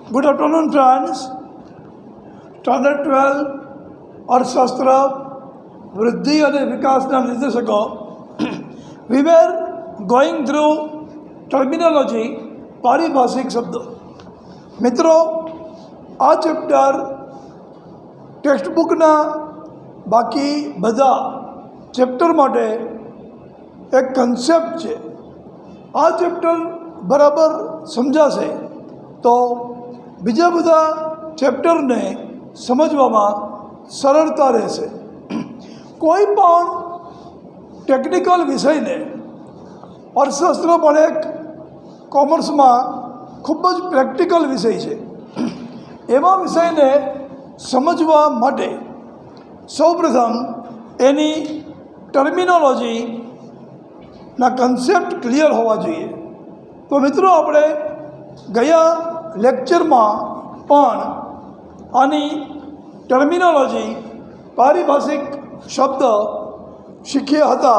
Good afternoon friends. Standard 12 अर्थशास्त्र वृद्धि और विकास निर्देशकों we were going through terminology पारिभाषिक शब्द। मित्रों, आ चैप्टर टेक्स्टबुकना बाकी बधा चैप्टर माटे एक कॉन्सेप्ट है। आ चैप्टर बराबर समझाशे तो बीजा बधा चैप्टर ने समझवामां सरलता रहेशे। कोईपण टेक्निकल विषय ने अर्थशास्त्र पण एक कॉमर्स में खूब ज प्रेक्टिकल विषय है। एवा विषय ने समझवा माटे सौप्रथम एनी टर्मिनोलॉजी ना कॉन्सेप्ट क्लियर होवा जोईए। तो मित्रों, आपणे गया लेक्चर में पण आनी टर्मिनोलॉजी पारिभाषिक शब्द शीख्या हता,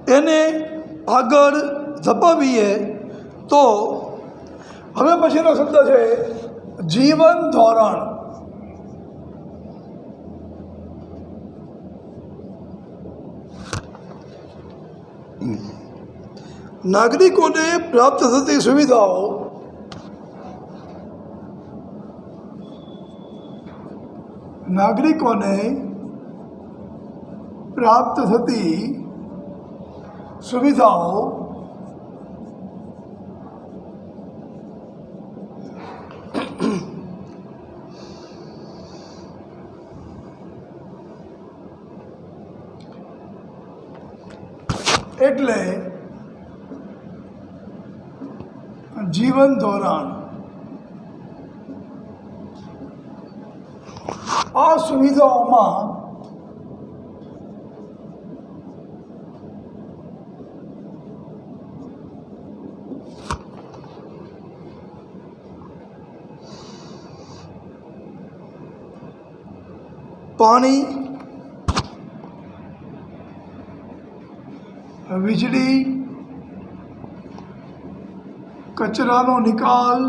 एने आगळ धपावीए तो हवे पछीनो शब्द है जीवन धोरण। नागरिकों ने प्राप्त थती सुविधाओं नागरिकों ने प्राप्त थती सुविधाओं एटले जीवन धोरण। आ सुविधाओं में पानी, वीजળી, कचरानो निकाल,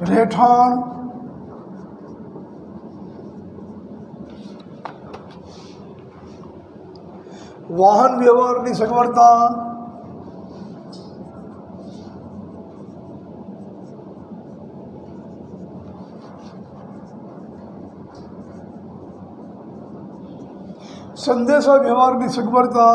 રહેઠાણ, वाहन व्यवहारनी सगवड़ता, संदेशा व्यवहारनी सगवड़ता,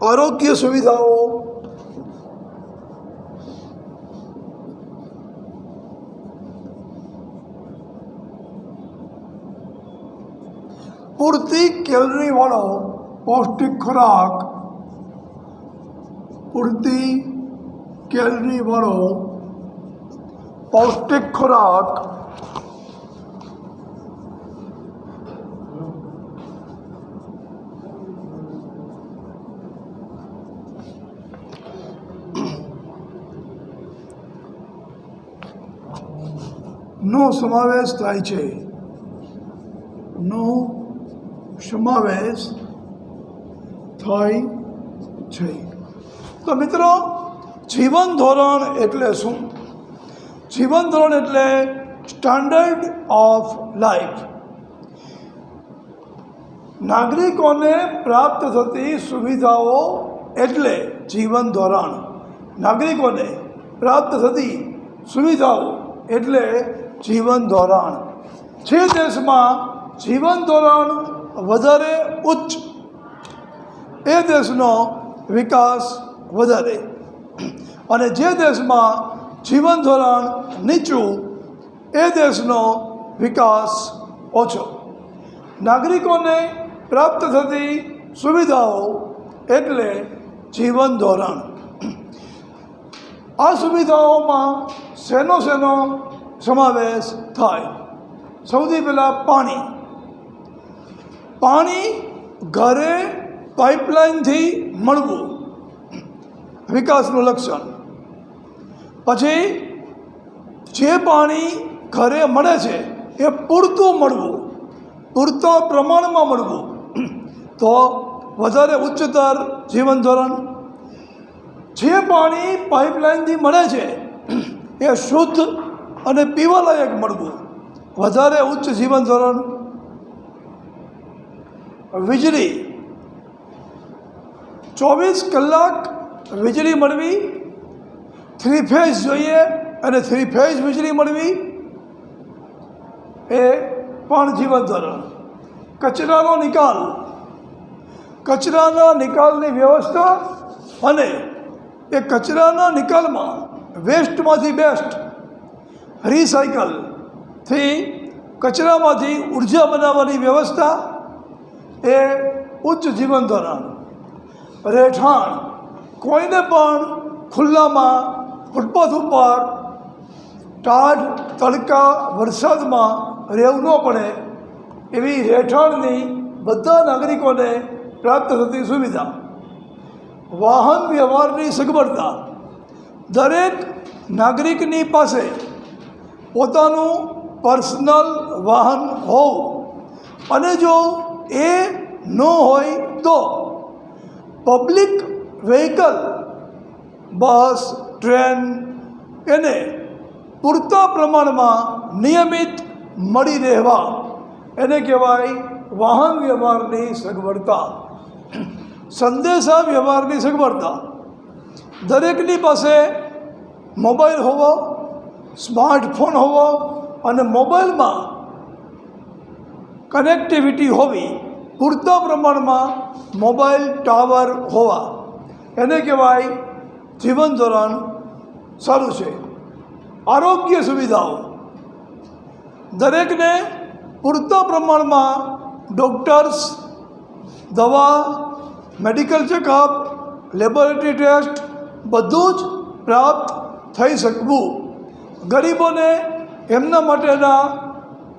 आरोग्य सुविधाओं, पूर्ति कैलरी वालों पौष्टिक खुराक, पूर्ति कैलरी वालों पौष्टिक खुराक, नो समावेश थाय छे। नो समावेश थाय छे। तो मित्रों, जीवन धोरण एटले शुं? जीवन धोरण एटले स्टैंडर्ड ऑफ लाइफ। नागरिकों ने प्राप्त थती सुविधाओं एटले जीवन धोरण। नागरिकों ने प्राप्त थती सुविधाओं एटले जीवन धोरण। जे देश में जीवन धोरण वधारे उच्च ए देशनो विकास वधारे, अने जे देश में जीवन धोरण नीचू ए देशनो विकास ओछो। नागरिकों ने प्राप्त थती सुविधाओं एटले जीवन धोरण। आ सुविधाओं में सेनो સમાવેશ થાય. સૌથી પહેલાં પાણી ઘરે પાઇપલાઇનથી મળવું, વિકાસનું લક્ષણ. પછી જે પાણી ઘરે મળે છે એ પૂરતું મળવું, પૂરતા પ્રમાણમાં મળવું, તો વધારે ઉચ્ચતર જીવન ધોરણ. જે પાણી પાઇપલાઇનથી મળે છે એ શુદ્ધ અને પીવાલાયક મળવું, વધારે ઉચ્ચ જીવન ધોરણ. વીજળી 24 કલાક વીજળી મળવી, 3 ફેઝ જોઈએ અને 3 ફેઝ વીજળી મળવી એ પણ જીવન ધોરણ. કચરાનો નિકાલની વ્યવસ્થા અને એ કચરાના નિકાલમાં વેસ્ટમાંથી બેસ્ટ રિસાયકલથી કચરામાંથી ઉર્જા બનાવવાની વ્યવસ્થા એ ઉચ્ચ જીવન ધોરણ. રહેઠાણ કોઈને પણ ખુલ્લામાં ફૂટપાથ ઉપર ટાઢ તડકા વરસાદમાં રહેવું ન પડે એવી રહેઠાણની બધા નાગરિકોને પ્રાપ્ત થતી સુવિધા. વાહન વ્યવહારની સગવડતા, દરેક નાગરિકની પાસે પોતાનું પર્સનલ વાહન હોવું અને જો એ ન હોય તો પબ્લિક વ્હીકલ, બસ, ટ્રેન એને પૂરતા પ્રમાણમાં નિયમિત મળી રહેવા, એને કહેવાય વાહન વ્યવહારની સગવડતા. સંદેશા વ્યવહારની સગવડતા, દરેકની પાસે મોબાઈલ હોવો, સ્માર્ટફોન હોવો અને મોબાઈલમાં કનેક્ટિવિટી હોવી, પૂરતા પ્રમાણમાં મોબાઈલ ટાવર હોવા, એને કહેવાય જીવન ધોરણ સારું છે. આરોગ્ય સુવિધાઓ, દરેકને પૂરતા પ્રમાણમાં ડૉક્ટર્સ, દવા, મેડિકલ ચેકઅપ, લેબોરેટરી ટેસ્ટ બધું જ પ્રાપ્ત થઈ શકવું. ગરીબોને એમના માટેના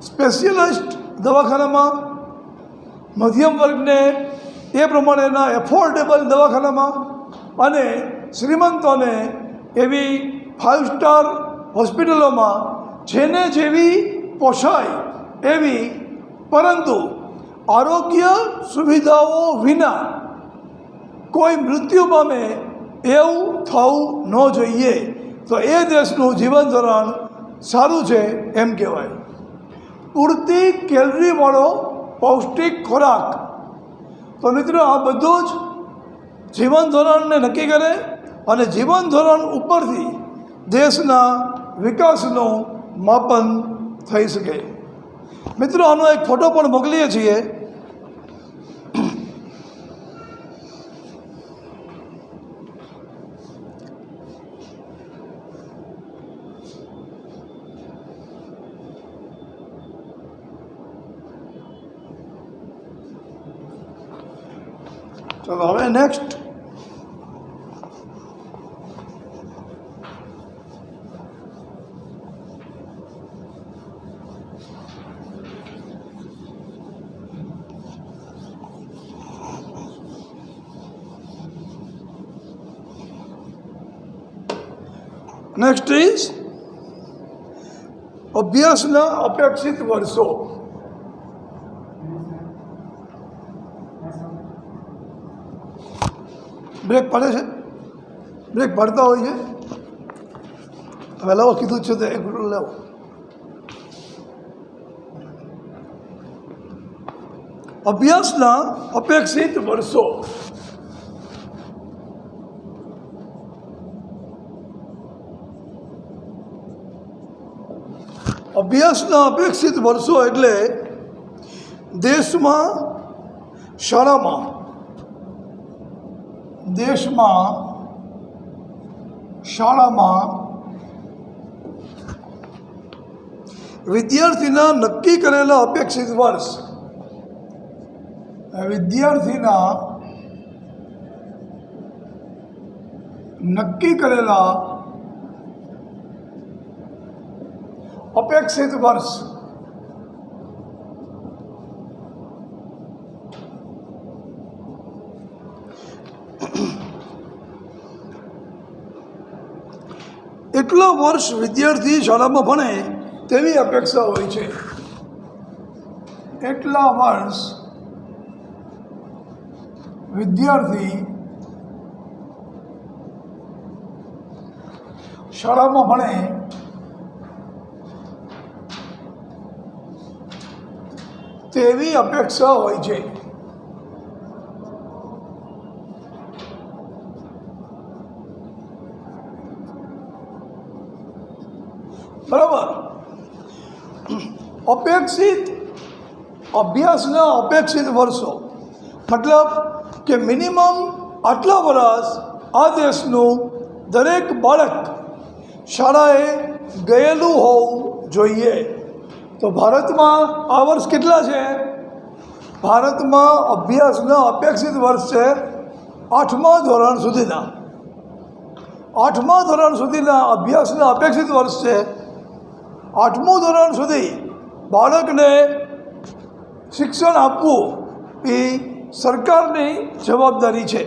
સ્પેશિયલાઇઝ્ડ દવાખાનામાં, મધ્યમ વર્ગને એ પ્રમાણેના એફોર્ડેબલ દવાખાનામાં અને શ્રીમંતોને એવી 5 સ્ટાર હોસ્પિટલોમાં જેને જેવી પોષાય એવી, પરંતુ આરોગ્ય સુવિધાઓ વિના કોઈ મૃત્યુ પામે એવું થવું ન જોઈએ. તો એ દેશનું જીવન ધોરણ સારું છે એમ કહેવાય. પૂરતી કેલરીવાળો પૌષ્ટિક ખોરાક. તો મિત્રો, આ બધું જ જીવન ધોરણને નક્કી કરે અને જીવન ધોરણ ઉપરથી દેશના વિકાસનું માપન થઈ શકે. મિત્રો, આનો એક ફોટો પણ મોકલીએ છીએ. ચલો હવે નેક્સ્ટ. નેક્સ્ટ ઇઝ અભ્યાસના અપેક્ષિત વર્ષો. બ્રેક પડે છે, બ્રેક પડતા હોય છે. હવે લાવો, કીધું છે તો એક મિનિટ લાવો. અભ્યાસના અપેક્ષિત વર્ષો. અભ્યાસના અપેક્ષિત વર્ષો એટલે દેશમાં શાળામાં વિદ્યાર્થીના નક્કી કરેલા અપેક્ષિત વર્ષ, વિદ્યાર્થીના નક્કી કરેલા અપેક્ષિત વર્ષ એટલા વર્ષ વિદ્યાર્થી શાળામાં ભણે તેવી અપેક્ષા હોય છે. એટલા વર્ષ વિદ્યાર્થી શાળામાં ભણે તેવી અપેક્ષા હોય છે. બરાબર. અપેક્ષિત અભ્યાસના અપેક્ષિત વર્ષો મતલબ કે મિનિમમ આટલા વર્ષ આ દેશનું દરેક બાળક શાળાએ ગયેલું હોવું જોઈએ. તો ભારતમાં આ વર્ષ કેટલા છે? ભારતમાં અભ્યાસના અપેક્ષિત વર્ષ છે 8મા ધોરણ સુધીના. 8મા ધોરણ સુધીના અભ્યાસના અપેક્ષિત વર્ષ છે. 8મું ધોરણ સુધી બાળકને શિક્ષણ આપવું એ સરકારની જવાબદારી છે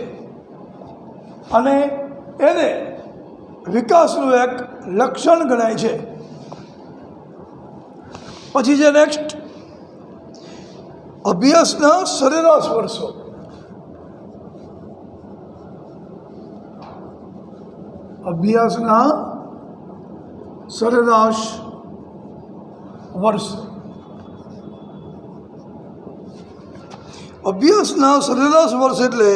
અને એને વિકાસનું એક લક્ષણ ગણાય છે. પછી છે નેક્સ્ટ અભ્યાસના સરેરાશ વર્ષો. અભ્યાસના સરેરાશ વર્ષ. અભ્યાસના સરેરાશ વર્ષ એટલે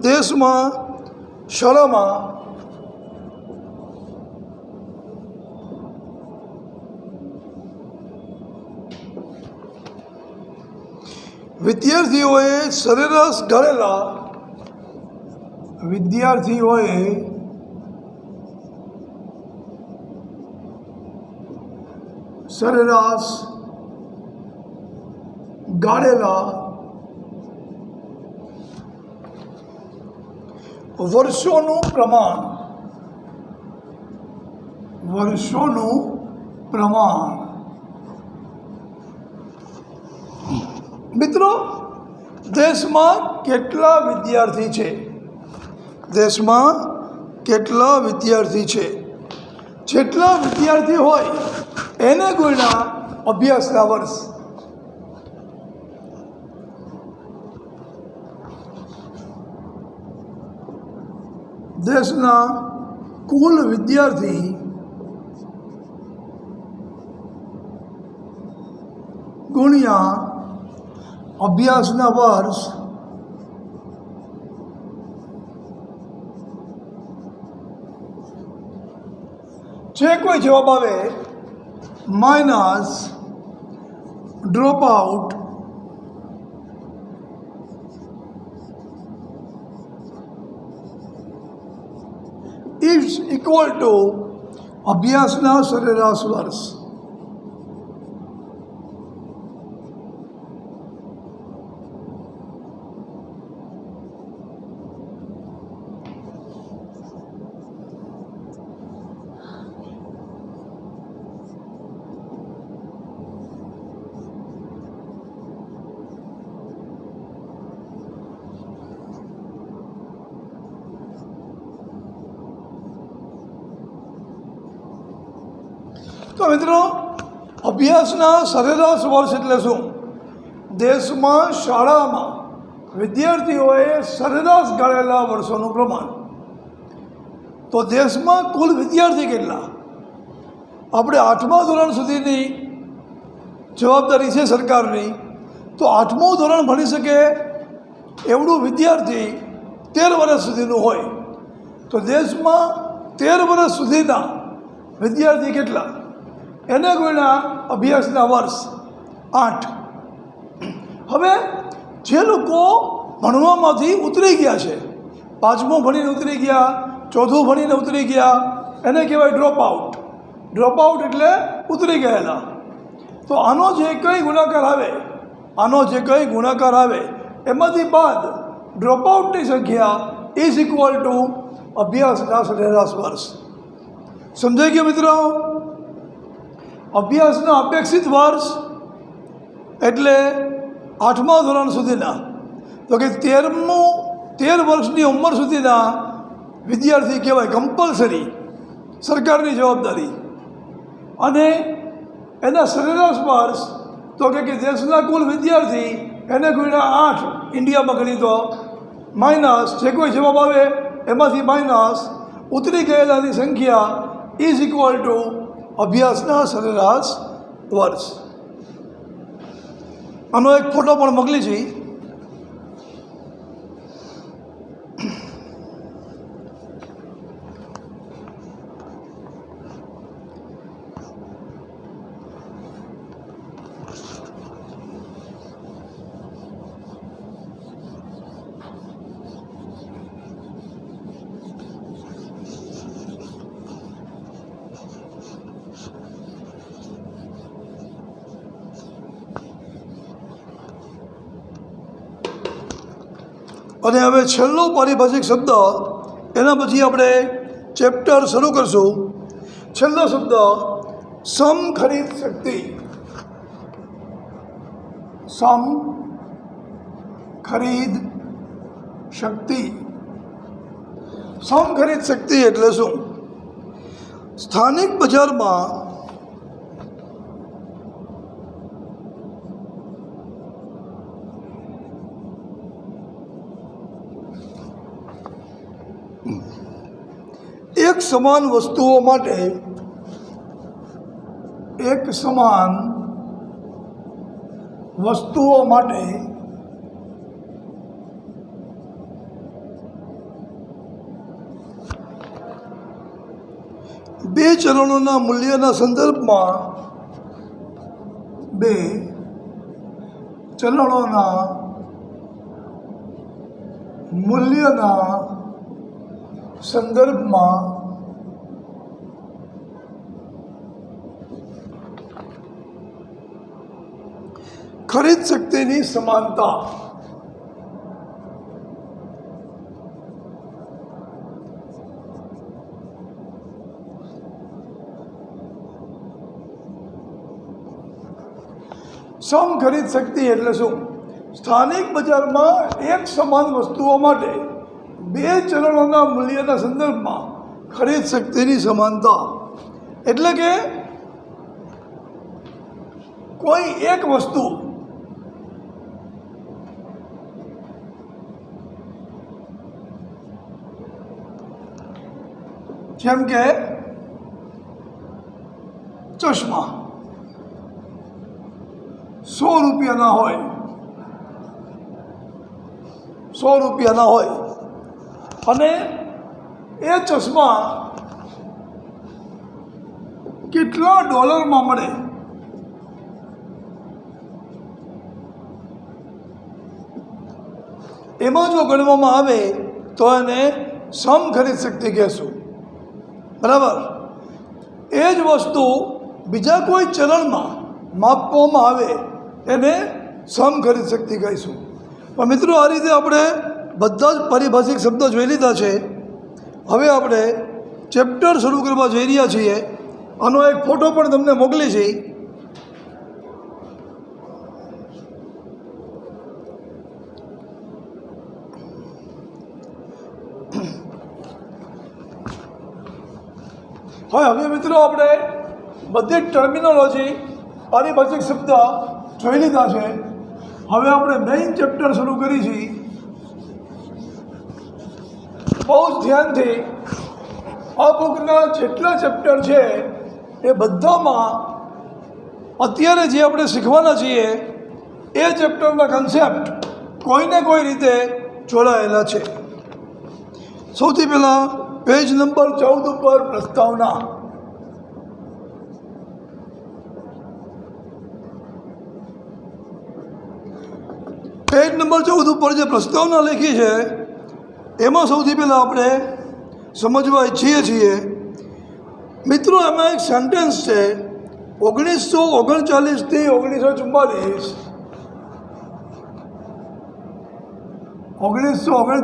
દેશમાં શાળામાં વિદ્યાર્થીઓએ સરેરાશ ગાળેલા સરેરાશ ગાળેલા વર્ષોનું પ્રમાણ. મિત્રો, દેશમાં કેટલા વિદ્યાર્થી છે? દેશમાં કેટલા વિદ્યાર્થી છે? જેટલા વિદ્યાર્થી હોય એને ગુણ્યા અભ્યાસના વર્ષ. દેશના કુલ વિદ્યાર્થી ગુણ્યા અભ્યાસના વર્ષ જે કોઈ જવાબ આવે minus drop out is equal to અભ્યાસના સરેરાશ વર્ષ. તો મિત્રો, અભ્યાસના સરેરાશ વર્ષ એટલે શું? દેશમાં શાળામાં વિદ્યાર્થીઓએ સરેરાશ ગાળેલા વર્ષોનું પ્રમાણ. તો દેશમાં કુલ વિદ્યાર્થી કેટલા? આપણે 8મા ધોરણ સુધીની જવાબદારી છે સરકારની. તો 8મું ધોરણ ભણી શકે એવડું વિદ્યાર્થી 13 વર્ષ સુધીનું હોય. તો દેશમાં 13 વર્ષ સુધીના વિદ્યાર્થી કેટલા? એને ગુણ્યા અભ્યાસના વર્ષ 8. હવે જે લોકો ભણવામાંથી ઉતરી ગયા છે, 5મું ભણીને ઉતરી ગયા, 4થું ભણીને ઉતરી ગયા, એને કહેવાય ડ્રોપ આઉટ. ડ્રોપ આઉટ એટલે ઉતરી ગયેલા. તો આનો જે કંઈ ગુણાકાર આવે એમાંથી બાદ ડ્રોપ આઉટની સંખ્યા ઇઝ ઇક્વલ ટુ અભ્યાસના સરેરાશ વર્ષ. સમજાઈ ગયું મિત્રો? અભ્યાસના અપેક્ષિત વર્ષ એટલે 8મા ધોરણ સુધીના, તો કે 13 વર્ષની ઉંમર સુધીના વિદ્યાર્થી કહેવાય, કમ્પલસરી, સરકારની જવાબદારી. અને એના સરેરાશ વર્ષ તો કે દેશના કુલ વિદ્યાર્થી એને ગુણ્યા 8 ઇન્ડિયામાં ગણી તો માઇનસ જે કોઈ જવાબ આવે એમાંથી માઇનસ ઉતરી ગયેલાની સંખ્યા ઇઝ ઇક્વલ ટુ અભ્યાસના સરેરાશ વર્ષ. આનો એક ફોટો પણ મોકલી છે. અને હવે છેલ્લો પારિભાષિક શબ્દ, એના પછી આપણે ચેપ્ટર શરૂ કરશું. છેલ્લો શબ્દ સમખરીદ શક્તિ. સમખરીદ શક્તિ. સમખરીદ શક્તિ એટલે શું? સ્થાનિક બજારમાં એક સમાન વસ્તુઓ માટે બે ચલણોના મૂલ્યના સંદર્ભમાં ખરીદ શક્તિની સમાનતા. સમખરીદ શક્તિ એટલે શું? સ્થાનિક બજારમાં એક સમાન વસ્તુઓ માટે બે ચલણોના મૂલ્યના સંદર્ભમાં ખરીદ શક્તિની સમાનતા. એટલે કે કોઈ એક વસ્તુ જેમ કે ચશ્મા 100 રૂપિયાના હોય અને એ ચશ્મા કેટલા ડોલરમાં મળે એમાં જો ગણવામાં આવે તો એને સમખરીદ શક્તિ કહેશું. બરાબર. એ જ વસ્તુ બીજા કોઈ ચલણમાં માપવામાં આવે એને સમખરીદ શક્તિ કહીશું. પણ મિત્રો, આ રીતે આપણે બધા જ પારિભાષિક શબ્દો જોઈ લીધા છે. હવે આપણે ચેપ્ટર શરૂ કરવા જઈ રહ્યા છીએ. આનો એક ફોટો પણ તમને મોકલી છે. હવે મિત્રો, આપણે બધી ટર્મિનોલોજી, પારિભાષિક શબ્દ જોઈ લીધા છે. હવે આપણે મેઇન ચેપ્ટર શરૂ કરી છીએ. બહુ જ ધ્યાનથી આ બુકના જેટલા ચેપ્ટર છે એ બધામાં અત્યારે જે આપણે શીખવાના છીએ એ ચેપ્ટરના કન્સેપ્ટ કોઈને કોઈ રીતે જોડાયેલા છે. સૌથી પહેલાં પેજ નંબર 14 ઉપર પ્રસ્તાવના. પેજ નંબર 14 ઉપર જે પ્રસ્તાવના લખી છે એમાં સૌથી પહેલાં આપણે સમજવા ઈચ્છીએ છીએ મિત્રો, એમાં એક સેન્ટેન્સ છે 1939 થી 1944 1944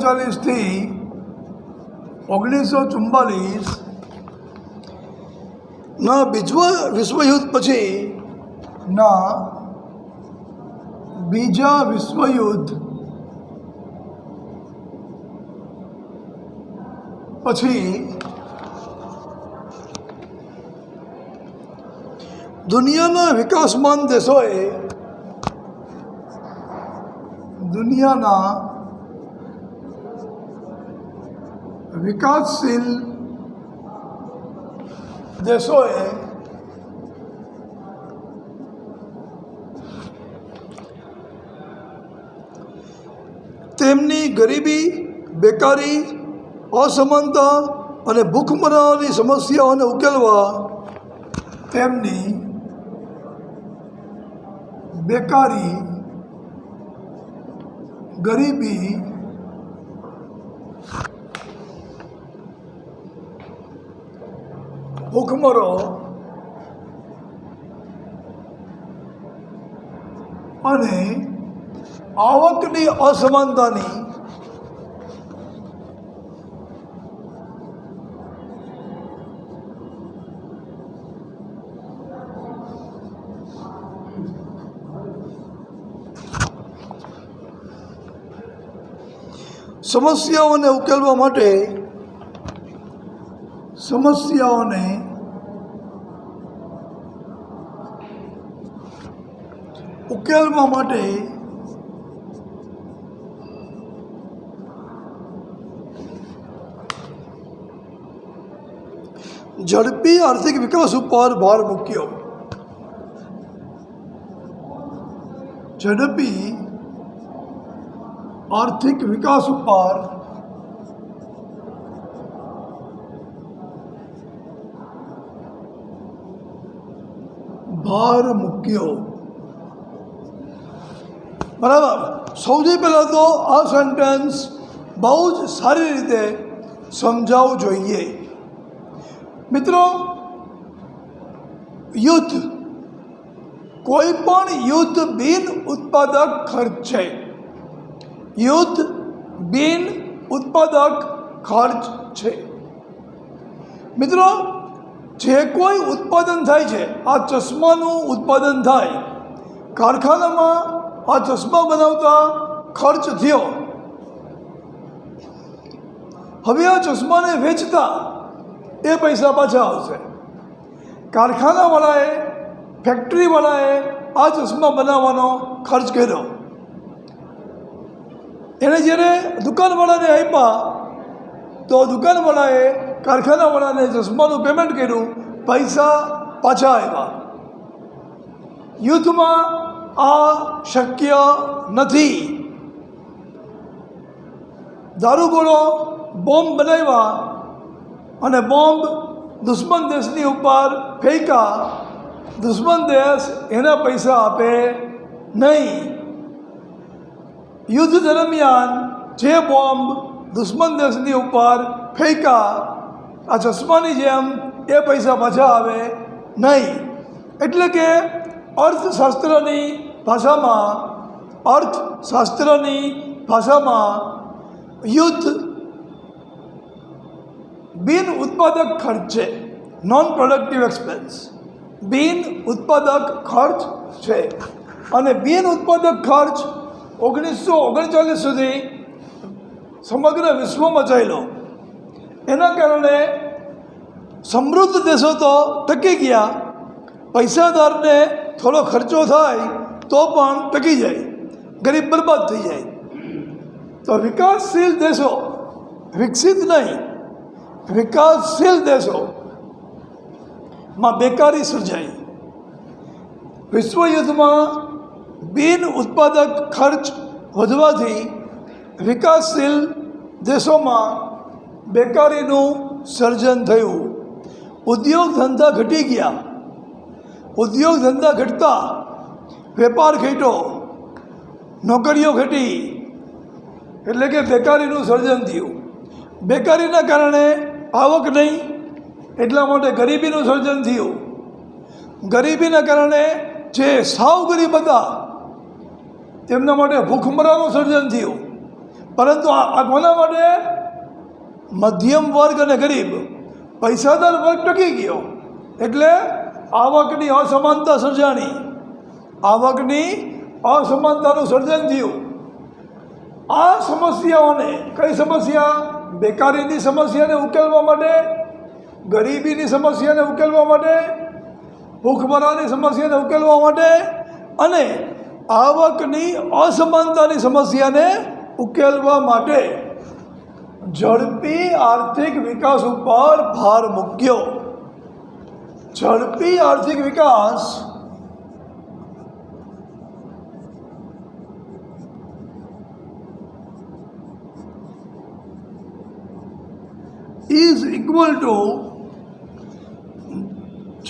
ના વિશ્વયુદ્ધ પછી બીજા વિશ્વયુદ્ધ પછી દુનિયાના વિકાસમાન દેશોએ દુનિયાના વિકાસશીલ દેશોએ તેમની ગરીબી, બેકારી, અસમાનતા અને ભૂખમરાની સમસ્યાઓને ઉકેલવા તેમની બેકારી, ગરીબી, ભૂખમરો અને આવકની અસમાનતાની સમસ્યાઓને ઉકેલવા માટે ઝડપી આર્થિક વિકાસ ઉપર ભાર મૂક્યો. ઝડપી આર્થિક વિકાસ ઉપર ભાર મૂક્યો. બરાબર. સૌથી પહેલાં તો આ સેન્ટેન્સ બહુ જ સારી રીતે સમજાવવું જોઈએ. મિત્રો, યુદ્ધ, કોઈ પણ યુદ્ધ બિન ઉત્પાદક ખર્ચ છે. યુદ્ધ બિન ઉત્પાદક ખર્ચ છે. મિત્રો, જે કોઈ ઉત્પાદન થાય છે, આ ચશ્માનું ઉત્પાદન થાય, કારખાનામાં આ ચશ્મા બનાવતા ખર્ચ થયો. હવે આ ચશ્માને વેચતા એ પૈસા પાછા આવશે. કારખાનાવાળાએ, ફેક્ટરીવાળાએ આ ચશ્મા બનાવવાનો ખર્ચ કર્યો. એણે જ્યારે દુકાનવાળાને આપ્યા તો દુકાનવાળાએ કારખાનાવાળાને ચશ્માનું પેમેન્ટ કર્યું, પૈસા પાછા આવ્યા. યુદ્ધમાં આ શક્ય નથી. દારૂગોળો, બોમ્બ બનાવ્યા અને બોમ્બ દુશ્મન દેશની ઉપર ફેંકા, દુશ્મન દેશ એના પૈસા આપે નહીં. યુદ્ધ દરમિયાન જે બોમ્બ દુશ્મન દેશની ઉપર ફેંકા, આ ચશ્માની જેમ એ પૈસા પાછા આવે નહીં. એટલે કે અર્થશાસ્ત્રની ભાષામાં યુદ્ધ બિન ઉત્પાદક ખર્ચ છે. નોન પ્રોડક્ટિવ એક્સપેન્સ બિન ઉત્પાદક ખર્ચ છે. અને બિન ઉત્પાદક ખર્ચ 1939 સુધી સમગ્ર વિશ્વમાં ચાલ્યો. એના કારણે સમૃદ્ધ દેશો તો ટકી ગયા, પૈસાદારને થોડો ખર્ચો થાય તો પણ ટકી જાય, ગરીબ બરબાદ થઈ જાય. તો વિકાસશીલ દેશો, વિકસિત નહીં, વિકાસશીલ દેશોમાં બેકારી સર્જાઈ. વિશ્વયુદ્ધમાં બિન ઉત્પાદક ખર્ચ વધવાથી વિકાસશીલ દેશોમાં બેકારીનું સર્જન થયું. ઉદ્યોગ ધંધા ઘટી ગયા. ઉદ્યોગ ધંધા ઘટતા વેપાર ઘટ્યો, નોકરીઓ ઘટી, એટલે કે બેકારીનું સર્જન થયું. બેકારીના કારણે આવક નહીં, એટલા માટે ગરીબીનું સર્જન થયું. ગરીબીના કારણે જે સાવ ગરીબ હતા તેમના માટે ભૂખમરાનું સર્જન થયું. પરંતુ આ કોના માટે? મધ્યમ વર્ગ અને ગરીબ. પૈસાદાર વર્ગ ટકી ગયો, એટલે આવકની અસમાનતા સર્જાણી, આવકની અસમાનતાનું સર્જન થયું. આ સમસ્યાઓને, કઈ સમસ્યા? બેકારીની સમસ્યાને ઉકેલવા માટે, ગરીબીની સમસ્યાને ઉકેલવા માટે, ભૂખમરાની સમસ્યાને ઉકેલવા માટે અને આવકની અસમાનતાની સમસ્યાને ઉકેલવા માટે ઝડપી આર્થિક વિકાસ ઉપર ભાર મૂક્યો. ઝડપી આર્થિક વિકાસ is equal to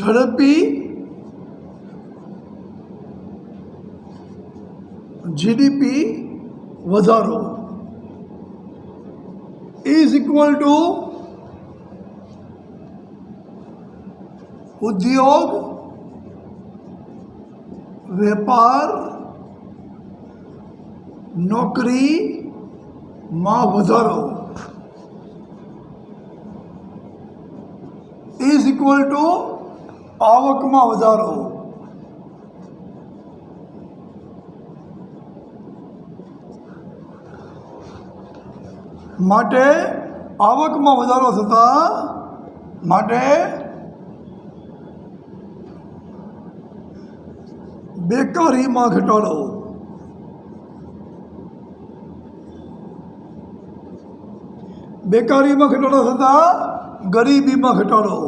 ઝડપી જીડીપી વધારો is equal to ઉદ્યોગ, વેપાર, નોકરીમાં વધારો is equal to આવકમાં વધારો. માટે આવકમાં વધારો થતાં માટે બેકારીમાં ઘટાડો. બેકારીમાં ઘટાડો થતાં ગરીબીમાં ઘટાડો.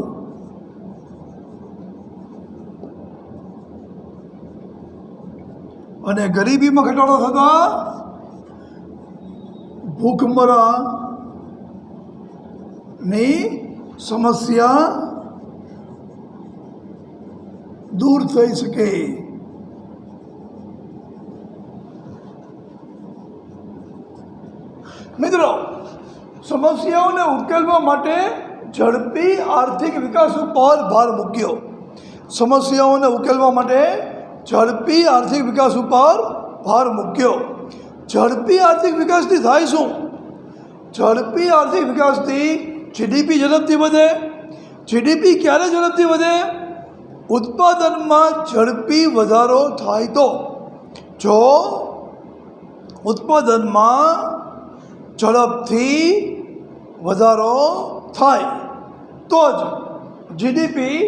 અને ગરીબીમાં ઘટાડો થતાં ભૂખમરાની સમસ્યા દૂર થઈ શકે. મિત્રો, સમસ્યાઓને ઉકેલવા માટે ઝડપી આર્થિક વિકાસ ઉપર ભાર મૂક્યો. સમસ્યાઓને ઉકેલવા માટે ઝડપી આર્થિક વિકાસ ઉપર ભાર મૂક્યો. ઝડપી આર્થિક વિકાસથી થાય શું? ઝડપી આર્થિક વિકાસથી જીડીપી ઝડપથી વધે. જીડીપી ક્યારે ઝડપથી વધે? ઉત્પાદનમાં ઝડપી વધારો થાય તો. જો ઉત્પાદનમાં ઝડપથી વધારો થાય તો જ જીડીપી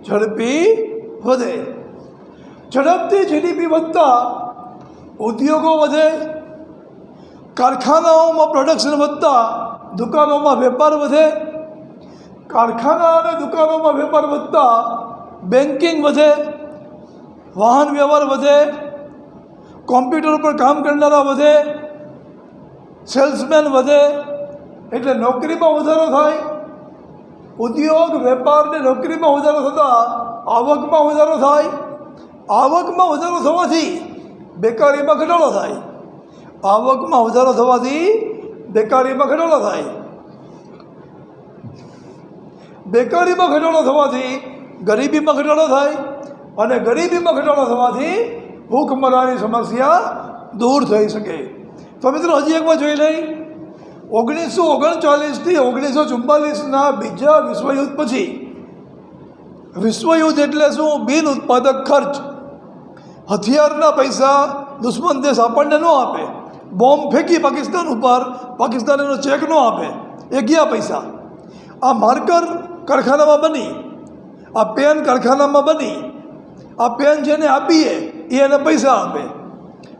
ઝડપી વધે. ઝડપથી જીડીપી વધતા ઉદ્યોગો વધે, કારખાનાઓમાં પ્રોડક્શન વધતા દુકાનોમાં વેપાર વધે, કારખાના અને દુકાનોમાં વેપાર વધતા બેન્કિંગ વધે, વાહન વ્યવહાર વધે, કોમ્પ્યુટર પર કામ કરનારા વધે, સેલ્સમેન વધે, એટલે નોકરીમાં વધારો થાય. ઉદ્યોગ, વેપાર ને નોકરીમાં વધારો થતાં આવકમાં વધારો થાય. આવકમાં વધારો થવાથી બેકારીમાં ઘટાડો થાય. આવકમાં વધારો થવાથી બેકારીમાં ઘટાડો થાય. બેકારીમાં ઘટાડો થવાથી ગરીબીમાં ઘટાડો થાય અને ગરીબીમાં ઘટાડો થવાથી ભૂખમરાની સમસ્યા દૂર થઈ શકે. તો મિત્રો, હજી એકવાર જોઈ લઈ. 1939થી 1944ના બીજા વિશ્વયુદ્ધ પછી, વિશ્વયુદ્ધ એટલે શું? બિન ઉત્પાદક ખર્ચ. હથિયારના પૈસા દુશ્મન દેશ આપણને ન આપે. બોમ્બ ફેંકી પાકિસ્તાન ઉપર, પાકિસ્તાન એનો ચેક ન આપે, એ ગયા પૈસા. આ માર્કર કારખાનામાં બની, આ પેન કારખાનામાં બની, આ પેન જેને આપીએ એ એને પૈસા આપે.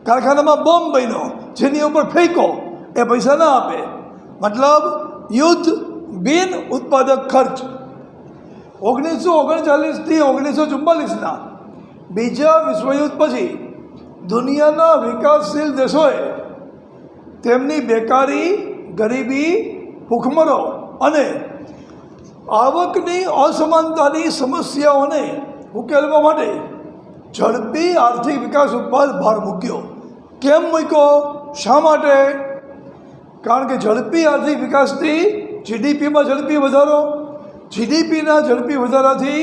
કારખાનામાં બોમ્બ બન્યો, જેની ઉપર ફેંકો એ પૈસા ના આપે. મતલબ યુદ્ધ બિન ઉત્પાદક ખર્ચ. 1939થી 1944ના બીજા વિશ્વયુદ્ધ પછી દુનિયાના વિકાસશીલ દેશોએ તેમની બેકારી, ગરીબી, ભૂખમરો અને આવકની અસમાનતાની સમસ્યાઓને ઉકેલવા માટે ઝડપી આર્થિક વિકાસ ઉપર ભાર મૂક્યો. કેમ મૂક્યો? શા માટે? કારણ કે ઝડપી આર્થિક વિકાસથી જીડીપીમાં ઝડપી વધારો, જીડીપીના ઝડપી વધારાથી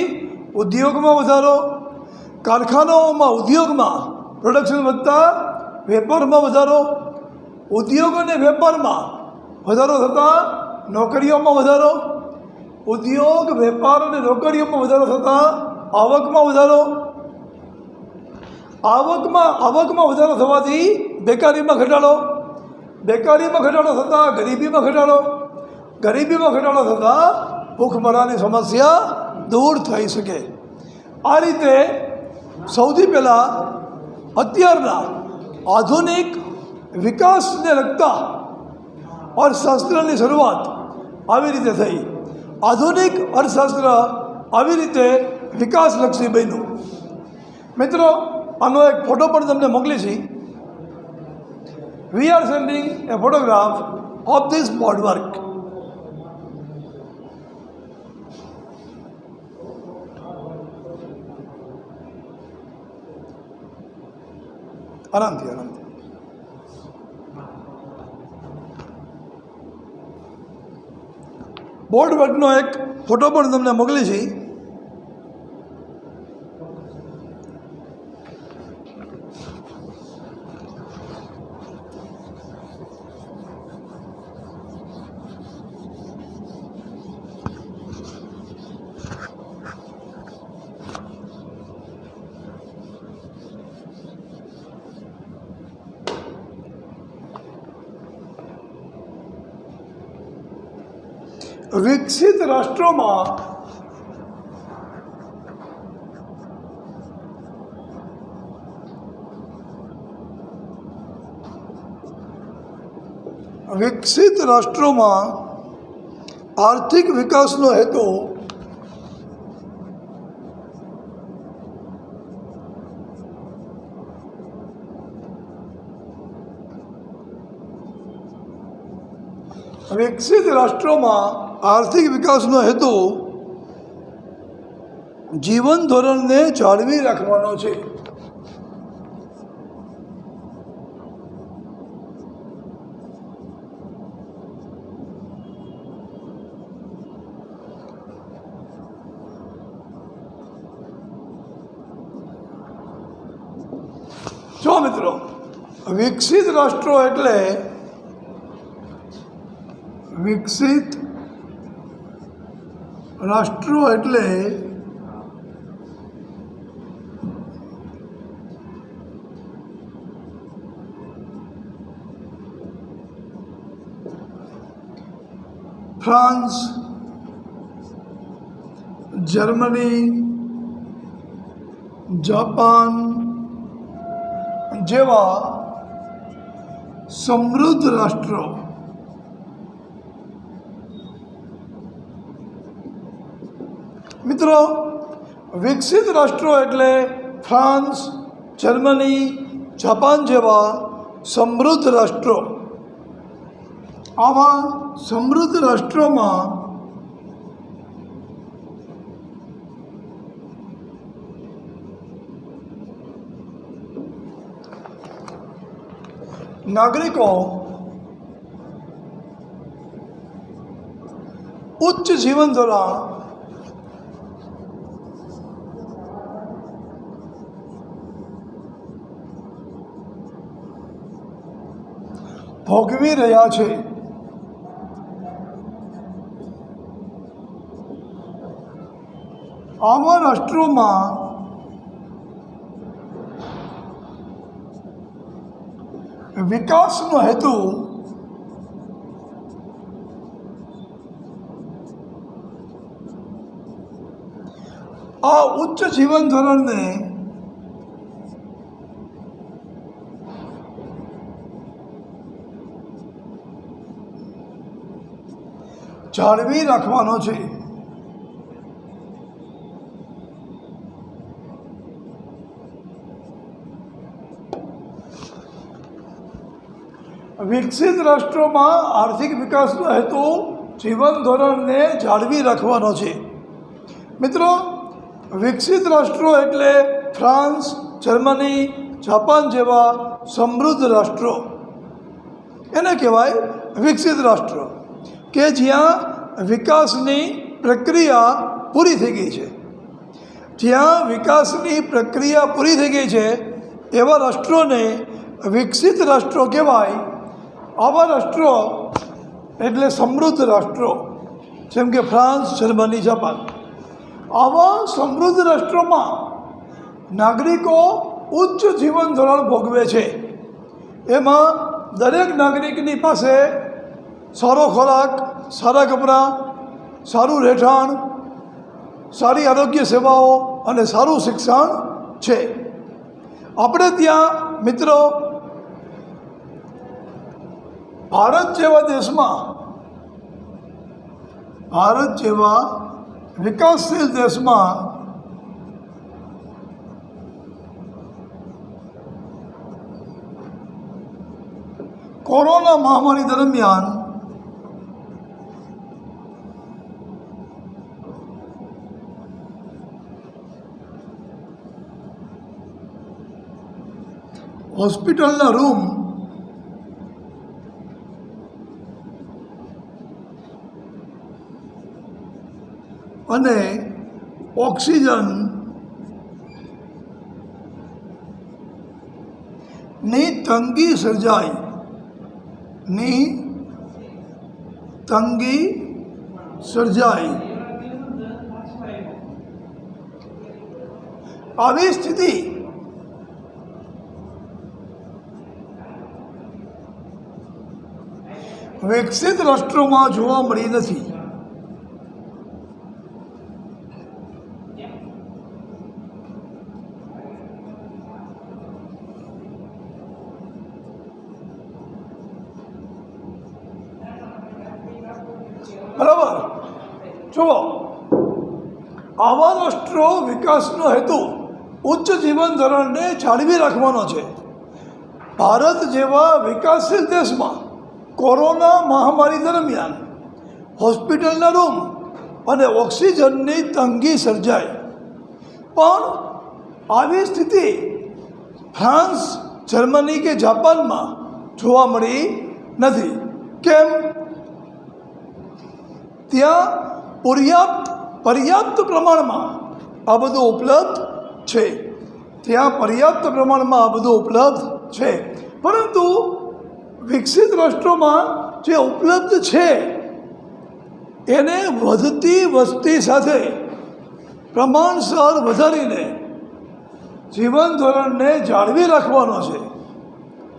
ઉદ્યોગમાં વધારો, કારખાનાઓમાં, ઉદ્યોગમાં પ્રોડક્શન વધતા વેપારમાં વધારો, ઉદ્યોગ અને વેપારમાં વધારો થતાં નોકરીઓમાં વધારો, ઉદ્યોગ, વેપાર અને રોકડીઓમાં વધારો થતાં આવકમાં વધારો, આવકમાં વધારો થવાથી બેકારીમાં ઘટાડો, બેકારીમાં ઘટાડો થતાં ગરીબીમાં ઘટાડો, ગરીબીમાં ઘટાડો થતાં ભૂખમરાની સમસ્યા દૂર થઈ શકે। આ રીતે સૌથી પહેલાં અત્યારના આધુનિક વિકાસને લગતા અર્થશાસ્ત્રની શરૂઆત આવી રીતે થઈ। આધુનિક અર્થશાસ્ત્ર આવી રીતે વિકાસલક્ષી બન્યું। મિત્રો, આનો એક ફોટો પણ તમને મોકલી છે। We are sending A photograph of this board work. આરામથી આરામથી બોર્ડ વર્કનો એક ફોટો પણ તમને મોકલી છે। વિકસિત રાષ્ટ્રોમાં આર્થિક વિકાસનો હેતુ આર્થિક વિકાસનો હેતુ જીવન ધોરણને જાળવી રાખવાનો છે। જો મિત્રો, વિકસિત રાષ્ટ્રો એટલે ફ્રાન્સ, જર્મની, જાપાન જેવા સમૃદ્ધ રાષ્ટ્રો। મિત્રો, વિકસિત રાષ્ટ્રો એટલે ફ્રાન્સ, જર્મની, જાપાન જેવા સમૃદ્ધ રાષ્ટ્રો। આવા સમૃદ્ધ રાષ્ટ્રોમાં નાગરિકો ઉચ્ચ જીવન ધોરણ ભોગવી રહ્યા છે। આવા રાષ્ટ્રોમાં વિકાસનો હેતુ આ ઉચ્ચ જીવન ધોરણને જાળવી રાખવાનો છે। વિકસિત રાષ્ટ્રોમાં આર્થિક વિકાસનો હેતુ જીવન ધોરણને જાળવી રાખવાનો છે। મિત્રો, વિકસિત રાષ્ટ્રો એટલે ફ્રાન્સ, જર્મની, જાપાન જેવા સમૃદ્ધ રાષ્ટ્રો। એને કહેવાય વિકસિત રાષ્ટ્રો કે જ્યાં વિકાસની પ્રક્રિયા પૂરી થઈ ગઈ છે। જ્યાં વિકાસની પ્રક્રિયા પૂરી થઈ ગઈ છે એવા રાષ્ટ્રોને વિકસિત રાષ્ટ્રો કહેવાય। આવા રાષ્ટ્રો એટલે સમૃદ્ધ રાષ્ટ્રો। જેમ કે ફ્રાન્સ, જર્મની, જાપાન, આવા સમૃદ્ધ રાષ્ટ્રોમાં નાગરિકો ઉચ્ચ જીવન ધોરણ ભોગવે છે. એમાં દરેક નાગરિકની પાસે સારો ખોરાક, સારા કપડાં, સારું રહેઠાણ, સારી આરોગ્ય સેવાઓ અને સારું શિક્ષણ છે. આપણે ત્યાં મિત્રો ભારત જેવા વિકાસશીલ દેશમાં કોરોના મહામારી દરમિયાન હોસ્પિટલના રૂમ અને ઓક્સિજનની તંગી સર્જાઈ. આવી સ્થિતિ વિકસિત રાષ્ટ્રોમાં જોવા મળી નથી. બરાબર. જુઓ, આવા રાષ્ટ્રો વિકાસનો હેતુ ઉચ્ચ જીવન ધોરણને જાળવી રાખવાનો છે. ભારત જેવા વિકાસશીલ દેશમાં કોરોના મહામારી દરમિયાન હોસ્પિટલના રૂમ અને ઓક્સિજનની તંગી સર્જાઈ. પણ આવી સ્થિતિ ફ્રાન્સ, જર્મની કે જાપાનમાં જોવા મળી નથી. કેમ? ત્યાં પર્યાપ્ત પ્રમાણમાં આ બધું ઉપલબ્ધ છે. પરંતુ વિકસિત રાષ્ટ્રોમાં જે ઉપલબ્ધ છે એને વધતી વસ્તી સાથે પ્રમાણસર વધારીને જીવન ધોરણને જાળવી રાખવાનો છે.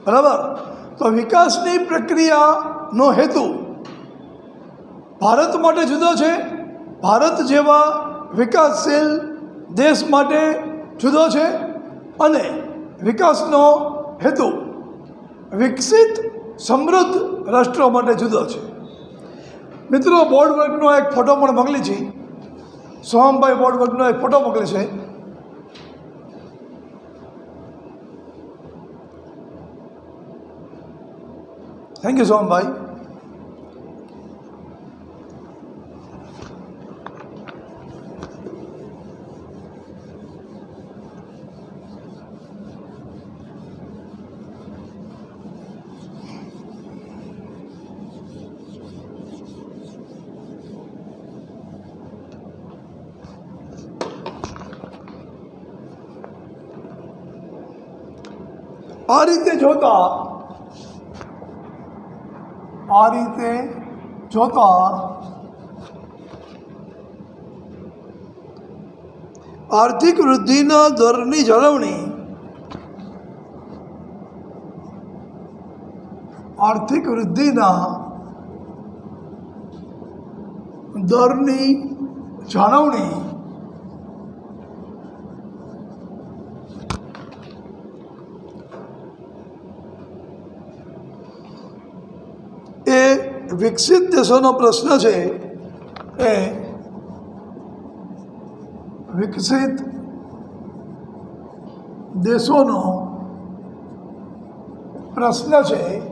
બરાબર. તો વિકાસની પ્રક્રિયાનો હેતુ ભારત માટે જુદો છે, ભારત જેવા વિકાસશીલ દેશ માટે જુદો છે, અને વિકાસનો હેતુ વિકસિત સમૃદ્ધ રાષ્ટ્રો માટે જુદો છે. મિત્રો, બોર્ડ વર્કનો એક ફોટો પણ મોકલી છે. સોહમભાઈ બોર્ડ વર્કનો એક ફોટો મોકલે છે. થેન્ક યુ સોહમભાઈ. આ રીતે જોતા આર્થિક વૃદ્ધિના દરની જાળવણી એ વિકસિત દેશોનો પ્રશ્ન છે. એ વિકસિત દેશોનો પ્રશ્ન છે.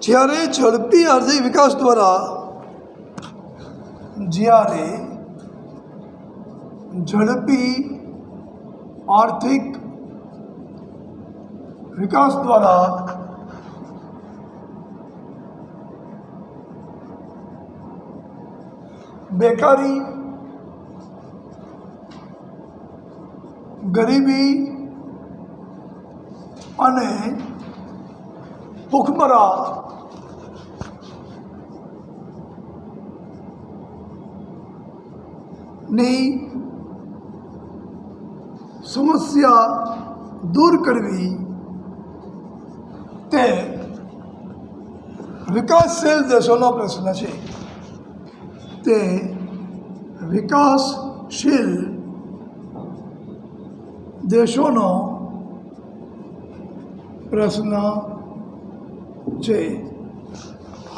જ્યારે ઝડપી આર્થિક વિકાસ દ્વારા બેકારી, ગરીબી અને ભૂખમરા ની સમસ્યા દૂર કરવી તે વિકાસશીલ દેશોનો પ્રશ્ન છે. તે વિકાસશીલ દેશોનો પ્રશ્ન છે.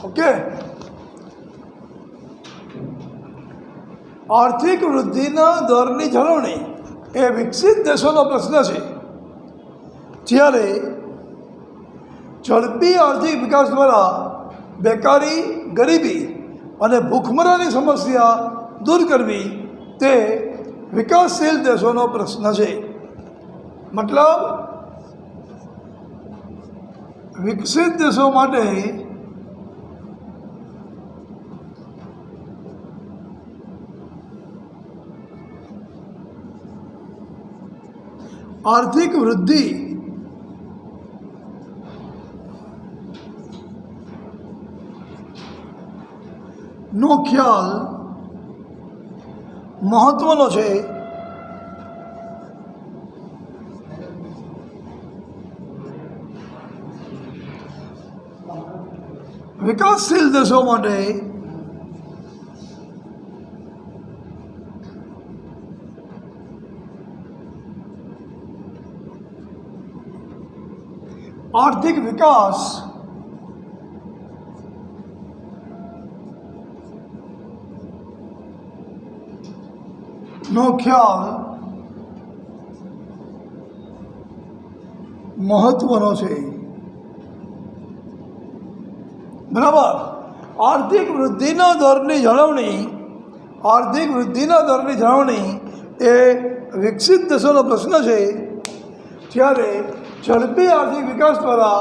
ઓકે. આર્થિક વૃદ્ધિના દરની જાળવણી એ વિકસિત દેશોનો પ્રશ્ન છે, જ્યારે ઝડપી આર્થિક વિકાસ દ્વારા બેકારી, ગરીબી અને ભૂખમરાની સમસ્યા દૂર કરવી તે વિકાસશીલ દેશોનો પ્રશ્ન છે. મતલબ વિકસિત દેશો માટે આર્થિક વૃદ્ધિ નો ખ્યાલ મહત્વનો છે. વિકાસશીલ દેશો માટે આર્થિક વિકાસ નો ખ્યાલ મહત્વનો છે. બરાબર. આર્થિક વૃદ્ધિના દરની જાળવણી એ વિકસિત દેશોનો પ્રશ્ન છે, જ્યારે ઝડપી આર્થિક વિકાસ દ્વારા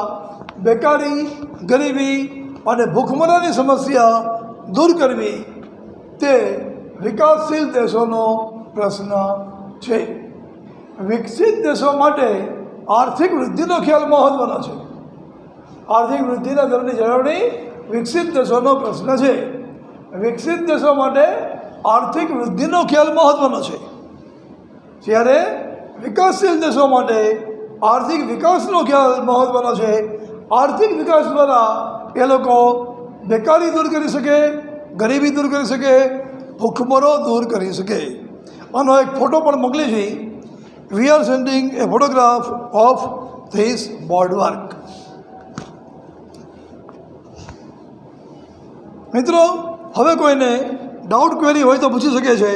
બેકારી, ગરીબી અને ભૂખમરાની સમસ્યા દૂર કરવી તે વિકાસશીલ દેશોનો પ્રશ્ન છે. વિકસિત દેશો માટે આર્થિક વૃદ્ધિનો ખ્યાલ મહત્વનો છે. આર્થિક વૃદ્ધિના દરની જાળવણી વિકસિત દેશોનો પ્રશ્ન છે. વિકસિત દેશો માટે આર્થિક વૃદ્ધિનો ખ્યાલ મહત્વનો છે, જ્યારે વિકાસશીલ દેશો માટે આર્થિક વિકાસનો ખ્યાલ મહત્વનો છે. આર્થિક વિકાસ દ્વારા એ લોકો બેકારી દૂર કરી શકે, ગરીબી દૂર કરી શકે, ભૂખમરો દૂર કરી શકે. આનો એક ફોટો પણ મોકલી છે. We are sending A photograph of this board work. મિત્રો, હવે કોઈને ડાઉટ ક્વેરી હોય તો પૂછી શકે છે.